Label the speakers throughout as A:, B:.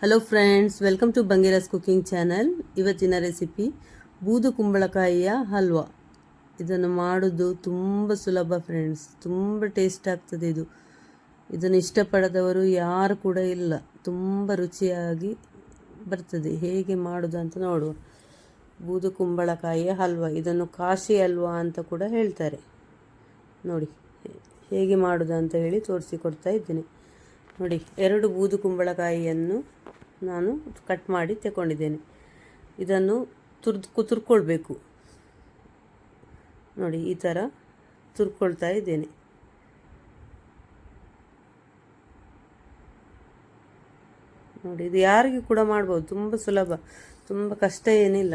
A: Hello friends, welcome to Bangera's cooking channel. ಇವತ್ತಿನ recipe ಬೂದು ಕುಂಬಳಕಾಯಿಯ ಹಲ್ವಾ. ಇದನ್ನು ಮಾಡೋದು ತುಂಬ ಸುಲಭ ಫ್ರೆಂಡ್ಸ್, ತುಂಬ ಟೇಸ್ಟ್ ಆಗ್ತದೆ. ಇದನ್ನು ಇಷ್ಟಪಡದವರು ಯಾರು ಕೂಡ ಇಲ್ಲ. ತುಂಬ ರುಚಿಯಾಗಿ ಬರ್ತದೆ. ಹೇಗೆ ಮಾಡೋದು ಅಂತ ನೋಡುವ. ಬೂದು ಕುಂಬಳಕಾಯಿಯ ಹಲ್ವಾ, ಇದನ್ನು ಕಾಶಿ ಹಲ್ವಾ ಅಂತ ಕೂಡ ಹೇಳ್ತಾರೆ. ನೋಡಿ ಹೇಗೆ ಮಾಡೋದು ಅಂತ ಹೇಳಿ ತೋರಿಸಿಕೊಡ್ತಾ ಇದ್ದೇನೆ. ನೋಡಿ, 2 ಬೂದು ಕುಂಬಳಕಾಯಿಯನ್ನು ನಾನು ಕಟ್ ಮಾಡಿ ತಗೊಂಡಿದ್ದೇನೆ. ಇದನ್ನು ತುರ್ಕೊಳ್ಬೇಕು. ನೋಡಿ, ಈ ಥರ ತುರ್ಕೊಳ್ತಾ ಇದ್ದೇನೆ. ನೋಡಿ, ಇದು ಯಾರಿಗೂ ಕೂಡ ಮಾಡ್ಬೋದು. ತುಂಬ ಸುಲಭ, ತುಂಬ ಕಷ್ಟ ಏನಿಲ್ಲ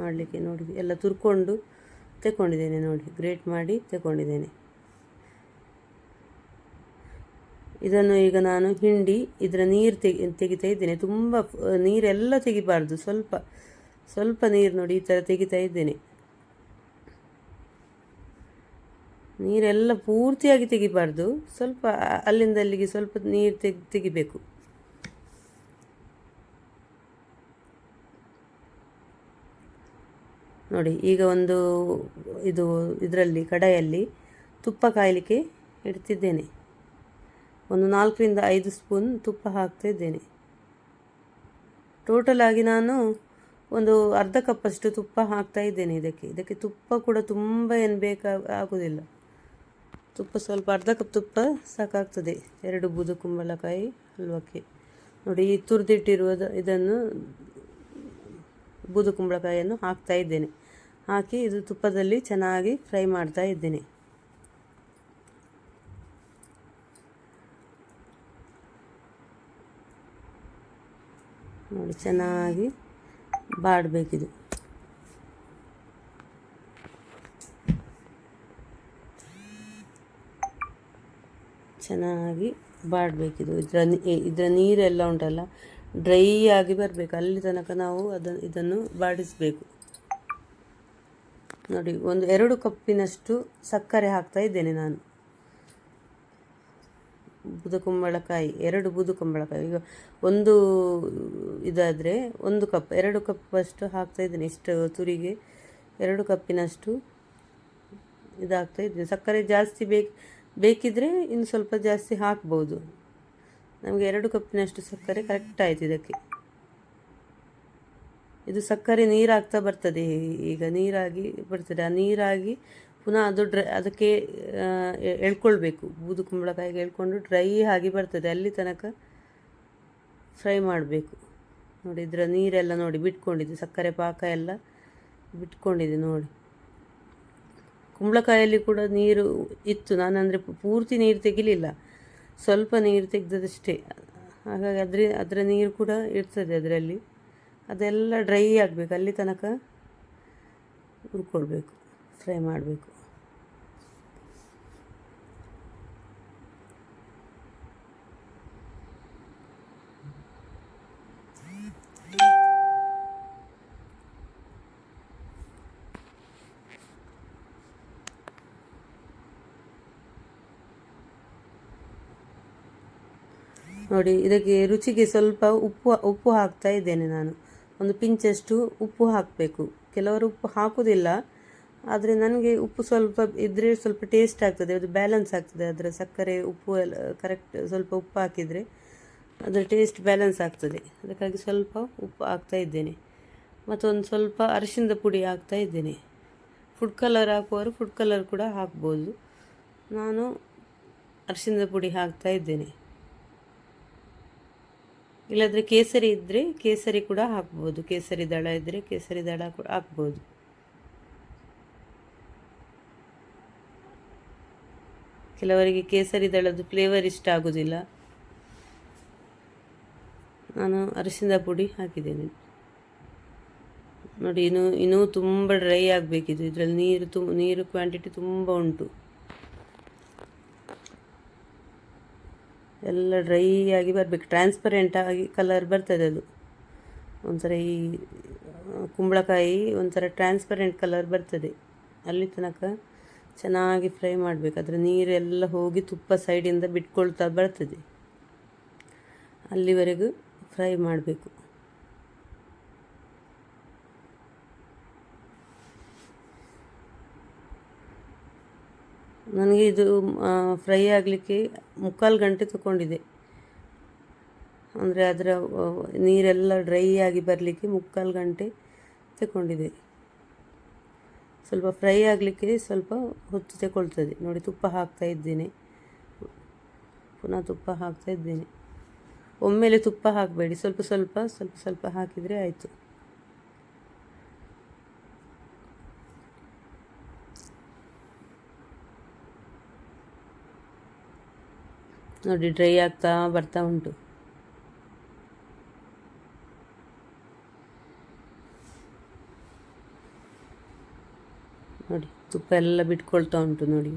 A: ಮಾಡಲಿಕ್ಕೆ. ನೋಡಿ, ಎಲ್ಲ ತುರ್ಕೊಂಡು ತಗೊಂಡಿದ್ದೇನೆ. ನೋಡಿ, ಗ್ರೇಟ್ ಮಾಡಿ ತಗೊಂಡಿದ್ದೇನೆ. ಇದನ್ನು ಈಗ ನಾನು ಹಿಂಡಿ ಇದರ ನೀರು ತೆಗಿತಾ ಇದ್ದೇನೆ. ತುಂಬ ನೀರೆಲ್ಲ ತೆಗಿಬಾರ್ದು, ಸ್ವಲ್ಪ ಸ್ವಲ್ಪ ನೀರು. ನೋಡಿ, ಈ ಥರ ತೆಗಿತಾ ಇದ್ದೇನೆ. ನೀರೆಲ್ಲ ಪೂರ್ತಿಯಾಗಿ ತೆಗಿಬಾರ್ದು, ಸ್ವಲ್ಪ ಅಲ್ಲಿಂದ ಅಲ್ಲಿಗೆ ಸ್ವಲ್ಪ ನೀರು ತೆಗಿಬೇಕು. ನೋಡಿ, ಈಗ ಕಡಾಯಲ್ಲಿ ತುಪ್ಪ ಕಾಯಲಿಕ್ಕೆ ಇಡ್ತಿದ್ದೇನೆ. ಒಂದು 4 ರಿಂದ 5 ಸ್ಪೂನ್ ತುಪ್ಪ ಹಾಕ್ತಾ ಇದ್ದೇನೆ. ಟೋಟಲ್ ಆಗಿ ನಾನು ಒಂದು ಅರ್ಧ ಕಪ್ಪಷ್ಟು ತುಪ್ಪ ಹಾಕ್ತಾ ಇದ್ದೇನೆ. ಇದಕ್ಕೆ ತುಪ್ಪ ಕೂಡ ತುಂಬ ಏನು ಬೇಕಾಗುವುದಿಲ್ಲ. ತುಪ್ಪ ಸ್ವಲ್ಪ ಅರ್ಧ ಕಪ್ ತುಪ್ಪ ಸಾಕಾಗ್ತದೆ 2 ಬೂದು ಕುಂಬಳಕಾಯಿ ಹಲ್ವಕ್ಕೆ. ನೋಡಿ, ಈ ಇದನ್ನು ಬೂದು ಕುಂಬಳಕಾಯಿಯನ್ನು ಹಾಕ್ತಾ ಇದ್ದೇನೆ. ಹಾಕಿ ಇದು ತುಪ್ಪದಲ್ಲಿ ಚೆನ್ನಾಗಿ ಫ್ರೈ ಮಾಡ್ತಾ ಇದ್ದೇನೆ. ನೋಡಿ, ಚೆನ್ನಾಗಿ ಬಾಡಬೇಕಿದು. ಚೆನ್ನಾಗಿ ಬಾಡಬೇಕಿದು. ಇದರ ನೀರೆಲ್ಲ ಉಂಟಲ್ಲ, ಡ್ರೈ ಆಗಿ ಬರಬೇಕು. ಅಲ್ಲಿ ತನಕ ನಾವು ಇದನ್ನು ಬಾಡಿಸಬೇಕು. ನೋಡಿ, 2 ಕಪ್ಪಿನಷ್ಟು ಸಕ್ಕರೆ ಹಾಕ್ತಾ ಇದ್ದೇನೆ ನಾನು. ಬೂದು ಕುಂಬಳಕಾಯಿ 2 ಬೂದು ಕುಂಬಳಕಾಯಿ. ಈಗ ಒಂದು ಇದಾದರೆ 1 ಕಪ್, 2 ಕಪ್ಪಷ್ಟು ಹಾಕ್ತಾ ಇದ್ದೀನಿ. ಇಷ್ಟು ತುರಿಗೆ 2 ಕಪ್ಪಿನಷ್ಟು ಇದಾಗ್ತಾ ಇದ್ದೀನಿ. ಸಕ್ಕರೆ ಜಾಸ್ತಿ ಬೇಕಿದ್ರೆ ಇನ್ನು ಸ್ವಲ್ಪ ಜಾಸ್ತಿ ಹಾಕ್ಬೋದು. ನಮಗೆ 2 ಕಪ್ಪಿನಷ್ಟು ಸಕ್ಕರೆ ಕರೆಕ್ಟ್ ಆಯಿತು ಇದಕ್ಕೆ. ಇದು ಸಕ್ಕರೆ ನೀರಾಗ್ತಾ ಬರ್ತದೆ. ಈಗ ನೀರಾಗಿ ಬರ್ತದೆ. ಆ ನೀರಾಗಿ ಪುನಃ ಅದಕ್ಕೆ ಎಳ್ಕೊಳ್ಬೇಕು. ಬೂದು ಕುಂಬಳಕಾಯಿಗೆ ಎಳ್ಕೊಂಡು ಡ್ರೈ ಆಗಿ ಬರ್ತದೆ. ಅಲ್ಲಿ ತನಕ ಫ್ರೈ ಮಾಡಬೇಕು. ನೋಡಿ, ಇದರ ನೀರೆಲ್ಲ ನೋಡಿ ಬಿಟ್ಕೊಂಡಿದೆ. ಸಕ್ಕರೆ ಪಾಕ ಎಲ್ಲ ಬಿಟ್ಕೊಂಡಿದೆ. ನೋಡಿ, ಕುಂಬಳಕಾಯಲ್ಲಿ ಕೂಡ ನೀರು ಇತ್ತು. ನಾನಂದರೆ ಪೂರ್ತಿ ನೀರು ತೆಗಿಲಿಲ್ಲ, ಸ್ವಲ್ಪ ನೀರು ತೆಗೆದದಷ್ಟೇ. ಹಾಗಾಗಿ ಅದರ ನೀರು ಕೂಡ ಇರ್ತದೆ ಅದರಲ್ಲಿ. ಅದೆಲ್ಲ ಡ್ರೈ ಆಗಬೇಕು. ಅಲ್ಲಿ ತನಕ ಹುರ್ಕೊಳ್ಬೇಕು, ಫ್ರೈ ಮಾಡಬೇಕು. ನೋಡಿ, ಇದಕ್ಕೆ ರುಚಿಗೆ ಸ್ವಲ್ಪ ಉಪ್ಪು ಹಾಕ್ತಾ ಇದ್ದೇನೆ ನಾನು. ಒಂದು ಪಿಂಚಷ್ಟು ಉಪ್ಪು ಹಾಕಬೇಕು. ಕೆಲವರು ಉಪ್ಪು ಹಾಕೋದಿಲ್ಲ, ಆದರೆ ನನಗೆ ಉಪ್ಪು ಸ್ವಲ್ಪ ಇದ್ದರೆ ಸ್ವಲ್ಪ ಟೇಸ್ಟ್ ಆಗ್ತದೆ. ಅದು ಬ್ಯಾಲೆನ್ಸ್ ಆಗ್ತದೆ. ಅದರ ಸಕ್ಕರೆ ಉಪ್ಪು ಎಲ್ಲ ಕರೆಕ್ಟ್. ಸ್ವಲ್ಪ ಉಪ್ಪು ಹಾಕಿದರೆ ಅದರ ಟೇಸ್ಟ್ ಬ್ಯಾಲೆನ್ಸ್ ಆಗ್ತದೆ. ಅದಕ್ಕಾಗಿ ಸ್ವಲ್ಪ ಉಪ್ಪು ಹಾಕ್ತಾ ಇದ್ದೇನೆ. ಮತ್ತೊಂದು ಸ್ವಲ್ಪ ಅರಿಶಿಣದ ಪುಡಿ ಹಾಕ್ತಾ ಇದ್ದೇನೆ. ಫುಡ್ ಕಲರ್ ಹಾಕುವವರು ಫುಡ್ ಕಲರ್ ಕೂಡ ಹಾಕ್ಬೋದು. ನಾನು ಅರಿಶಿಣದ ಪುಡಿ ಹಾಕ್ತಾ ಇದ್ದೇನೆ. ಇಲ್ಲಾಂದರೆ ಕೇಸರಿ ಇದ್ದರೆ ಕೇಸರಿ ಕೂಡ ಹಾಕ್ಬೋದು. ಕೇಸರಿ ದಳ ಇದ್ದರೆ ಕೇಸರಿ ದಳ ಕೂಡ ಹಾಕ್ಬೋದು. ಕೆಲವರಿಗೆ ಕೇಸರಿ ದಳದ ಫ್ಲೇವರ್ ಇಷ್ಟ ಆಗೋದಿಲ್ಲ. ನಾನು ಅರಿಶಿಣದ ಪುಡಿ ಹಾಕಿದ್ದೇನೆ. ನೋಡಿ, ಇನ್ನೂ ತುಂಬ ಡ್ರೈ ಆಗಬೇಕಿದು. ಇದರಲ್ಲಿ ನೀರು ಕ್ವಾಂಟಿಟಿ ತುಂಬ ಉಂಟು. ಎಲ್ಲ ಡ್ರೈ ಆಗಿ ಬರಬೇಕು. ಟ್ರಾನ್ಸ್ಪರೆಂಟ್ ಆಗಿ ಕಲರ್ ಬರ್ತದೆ. ಅದು ಒಂಥರ ಈ ಕುಂಬಳಕಾಯಿ ಒಂಥರ ಟ್ರಾನ್ಸ್ಪರೆಂಟ್ ಕಲರ್ ಬರ್ತದೆ. ಅಲ್ಲಿ ತನಕ ಚೆನ್ನಾಗಿ ಫ್ರೈ ಮಾಡಬೇಕು. ಅದರ ನೀರೆಲ್ಲ ಹೋಗಿ ತುಪ್ಪ ಸೈಡಿಂದ ಬಿಟ್ಕೊಳ್ತಾ ಬರ್ತದೆ. ಅಲ್ಲಿವರೆಗೂ ಫ್ರೈ ಮಾಡಬೇಕು. ನನಗೆ ಇದು ಫ್ರೈ ಆಗಲಿಕ್ಕೆ 3/4 ಗಂಟೆ ತಗೊಂಡಿದೆ. ಅಂದರೆ ಅದರ ನೀರೆಲ್ಲ ಡ್ರೈ ಆಗಿ ಬರಲಿಕ್ಕೆ 3/4 ಗಂಟೆ ತಗೊಂಡಿದೆ. ಸ್ವಲ್ಪ ಫ್ರೈ ಆಗಲಿಕ್ಕೆ ಸ್ವಲ್ಪ ಹೊತ್ತು ತಗೊಳ್ತದೆ. ನೋಡಿ, ತುಪ್ಪ ಹಾಕ್ತಾ ಇದ್ದೇನೆ, ಪುನಃ ತುಪ್ಪ ಹಾಕ್ತಾ ಇದ್ದೇನೆ. ಒಮ್ಮೆಲೆ ತುಪ್ಪ ಹಾಕಬೇಡಿ, ಸ್ವಲ್ಪ ಸ್ವಲ್ಪ ಸ್ವಲ್ಪ ಸ್ವಲ್ಪ ಹಾಕಿದರೆ ಆಯಿತು. ನೋಡಿ, ಡ್ರೈ ಆಗ್ತಾ ಬರ್ತಾ ಉಂಟು. ನೋಡಿ, ತುಪ್ಪ ಎಲ್ಲ ಬಿಟ್ಕೊಳ್ತಾ ಉಂಟು. ನೋಡಿ,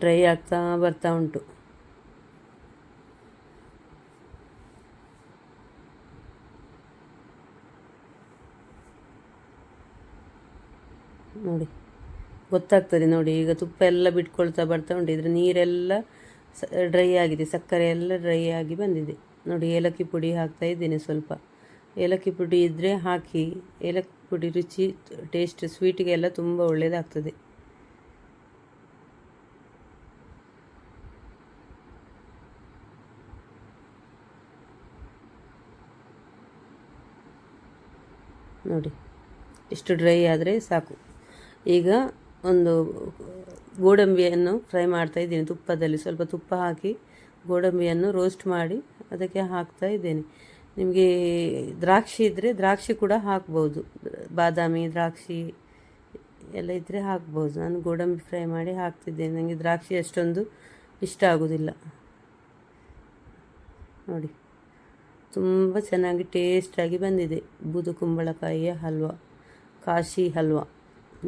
A: ಡ್ರೈ ಆಗ್ತಾ ಬರ್ತಾ ಉಂಟು. ನೋಡಿ, ಗೊತ್ತಾಗ್ತದೆ. ನೋಡಿ, ಈಗ ತುಪ್ಪ ಎಲ್ಲ ಬಿಟ್ಕೊಳ್ತಾ ಬರ್ತಾ ಉಂಟು. ಇದರ ನೀರೆಲ್ಲ ಡ್ರೈ ಆಗಿದೆ, ಸಕ್ಕರೆ ಎಲ್ಲ ಡ್ರೈ ಆಗಿ ಬಂದಿದೆ. ನೋಡಿ, ಏಲಕ್ಕಿ ಪುಡಿ ಹಾಕ್ತಾ ಇದ್ದೇನೆ. ಸ್ವಲ್ಪ ಏಲಕ್ಕಿ ಪುಡಿ ಇದ್ದರೆ ಹಾಕಿ. ಏಲಕ್ಕಿ ಪುಡಿ ರುಚಿ, ಟೇಸ್ಟ್, ಸ್ವೀಟಿಗೆಲ್ಲ ತುಂಬ ಒಳ್ಳೆಯದಾಗ್ತದೆ. ನೋಡಿ, ಇಷ್ಟು ಡ್ರೈ ಆದರೆ ಸಾಕು. ಈಗ ಒಂದು ಗೋಡಂಬಿಯನ್ನು ಫ್ರೈ ಮಾಡ್ತಾ ಇದ್ದೀನಿ ತುಪ್ಪದಲ್ಲಿ. ಸ್ವಲ್ಪ ತುಪ್ಪ ಹಾಕಿ ಗೋಡಂಬಿಯನ್ನು ರೋಸ್ಟ್ ಮಾಡಿ ಅದಕ್ಕೆ ಹಾಕ್ತಾ ಇದ್ದೇನೆ. ನಿಮಗೆ ದ್ರಾಕ್ಷಿ ಇದ್ದರೆ ದ್ರಾಕ್ಷಿ ಕೂಡ ಹಾಕ್ಬೋದು, ಬಾದಾಮಿ ದ್ರಾಕ್ಷಿ ಎಲ್ಲ ಇದ್ದರೆ ಹಾಕ್ಬೋದು. ನಾನು ಗೋಡಂಬಿ ಫ್ರೈ ಮಾಡಿ ಹಾಕ್ತಿದ್ದೇನೆ. ನನಗೆ ದ್ರಾಕ್ಷಿ ಅಷ್ಟೊಂದು ಇಷ್ಟ ಆಗೋದಿಲ್ಲ. ನೋಡಿ, ತುಂಬ ಚೆನ್ನಾಗಿ ಟೇಸ್ಟಾಗಿ ಬಂದಿದೆ ಬೂದು ಕುಂಬಳಕಾಯಿಯ ಹಲ್ವ, ಕಾಶಿ ಹಲ್ವ.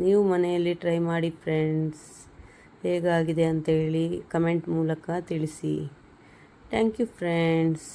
A: ನೀವು ಮನೆಯಲ್ಲಿ ಟ್ರೈ ಮಾಡಿ ಫ್ರೆಂಡ್ಸ್. ಹೇಗಾಗಿದೆ ಅಂತೇಳಿ ಕಮೆಂಟ್ ಮೂಲಕ ತಿಳಿಸಿ. Thank you friends.